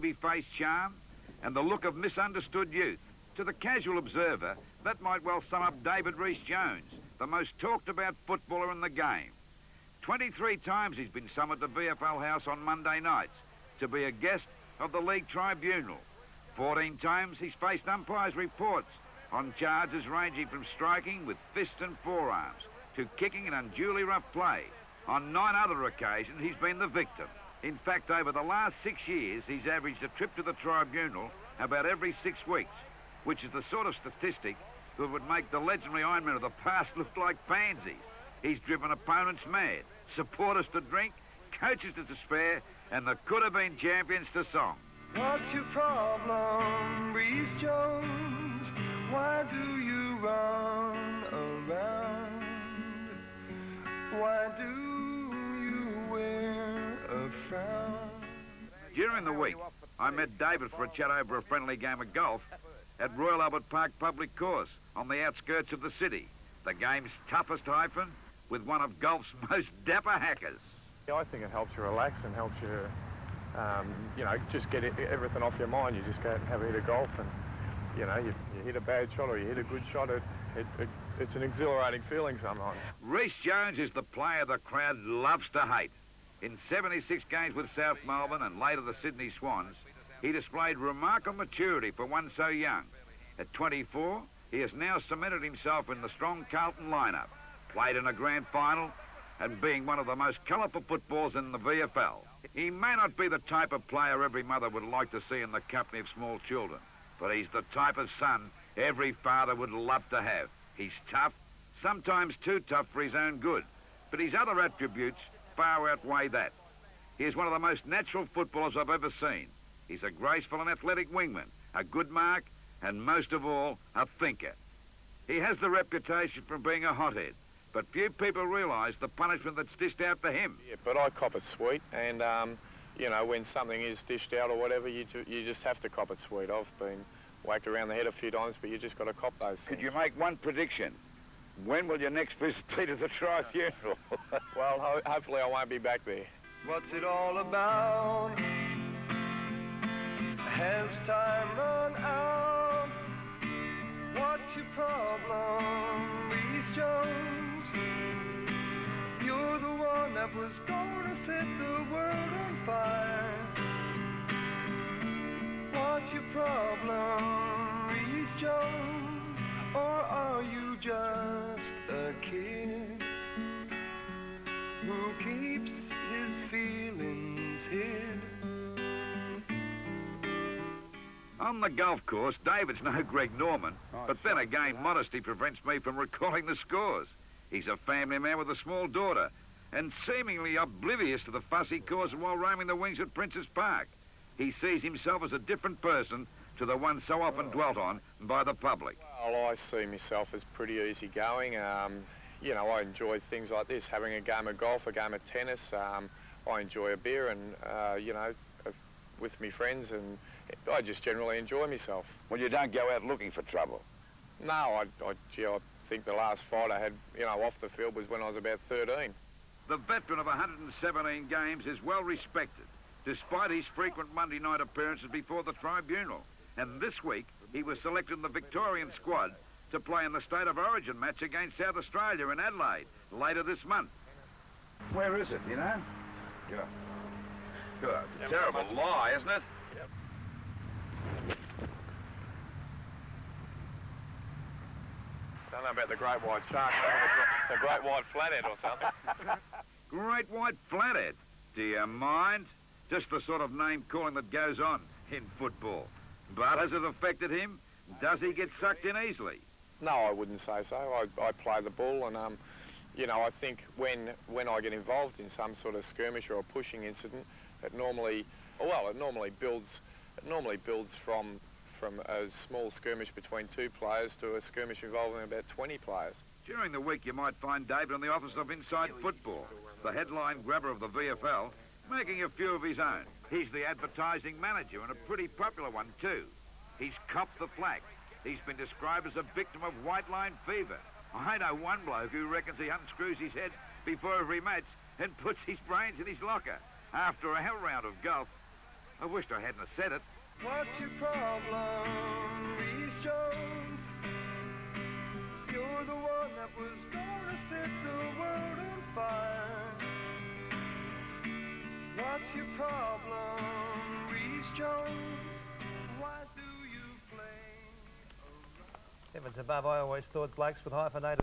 baby-faced charm, and the look of misunderstood youth. To the casual observer, that might well sum up David Rhys-Jones, the most talked-about footballer in the game. 23 times he's been summoned to VFL House on Monday nights to be a guest of the league tribunal. 14 times he's faced umpires' reports on charges ranging from striking with fists and forearms to kicking and unduly rough play. On 9 other occasions, he's been the victim. In fact, over the last 6 years, he's averaged a trip to the tribunal about every 6 weeks, which is the sort of statistic that would make the legendary Ironmen of the past look like pansies. He's driven opponents mad, supporters to drink, coaches to despair, and the could-have-been champions to song. What's your problem, Rhys-Jones? Why do you run around? Why do you wear a frown? During the week, I met David for a chat over a friendly game of golf at Royal Albert Park Public Course on the outskirts of the city, the game's toughest hyphen with one of golf's most dapper hackers. I think it helps you relax and helps you, just get everything off your mind. You just go out and have a hit of golf and, you hit a bad shot or you hit a good shot. It's an exhilarating feeling sometimes. Rhys-Jones is the player the crowd loves to hate. In 76 games with South Melbourne and later the Sydney Swans, he displayed remarkable maturity for one so young. At 24, he has now cemented himself in the strong Carlton lineup, played in a grand final, and being one of the most colourful footballers in the VFL. He may not be the type of player every mother would like to see in the company of small children, but he's the type of son every father would love to have. He's tough, sometimes too tough for his own good, but his other attributes far outweigh that. He is one of the most natural footballers I've ever seen. He's a graceful and athletic wingman, a good mark, and most of all, a thinker. He has the reputation for being a hothead, but few people realise the punishment that's dished out for him. Yeah, but I cop it sweet, and, when something is dished out or whatever, you just have to cop it sweet. I've been whacked around the head a few times, but you just got to cop those things. Could you make one prediction? When will your next visit be to the tribunal? Well, hopefully I won't be back there. What's it all about? Has time run out? What's your problem, Rhys-Jones? You're the one that was gonna set the world on fire. What's your problem, Rhys-Jones? Or are you just a kid who keeps his feelings hid? On the golf course, David's no Greg Norman, but then again, modesty prevents me from recalling the scores. He's a family man with a small daughter and seemingly oblivious to the fuss he caused while roaming the wings at Princes Park. He sees himself as a different person to the one so often dwelt on by the public. Well, I see myself as pretty easygoing. I enjoy things like this, having a game of golf, a game of tennis. I enjoy a beer and, with me friends, and I just generally enjoy myself. Well, you don't go out looking for trouble? No, I think the last fight I had, off the field was when I was about 13. The veteran of 117 games is well respected, despite his frequent Monday night appearances before the tribunal. And this week, he was selected in the Victorian squad to play in the State of Origin match against South Australia in Adelaide later this month. Where is it, you know? Good. Good. It's a terrible lie, isn't it? Yep. Don't know about the great white shark, the great white flathead or something. Great white flathead? Do you mind? Just the sort of name-calling that goes on in football. But has it affected him? Does he get sucked in easily? No, I wouldn't say so. I play the ball, and I think when I get involved in some sort of skirmish or a pushing incident, it normally builds from a small skirmish between 2 players to a skirmish involving about 20 players. During the week, you might find David in the office of Inside Football, the headline grabber of the VFL, making a few of his own. He's the advertising manager, and a pretty popular one too. He's copped the flack. He's been described as a victim of white line fever. I know one bloke who reckons he unscrews his head before every match and puts his brains in his locker after a hell round of golf. I wished I hadn't have said it. What's your problem, Rhys-Jones? You're the one that was gonna set the world on fire. What's your problem, Rhys-Jones? Why do you play around? Heavens above, I always thought blokes with hyphenated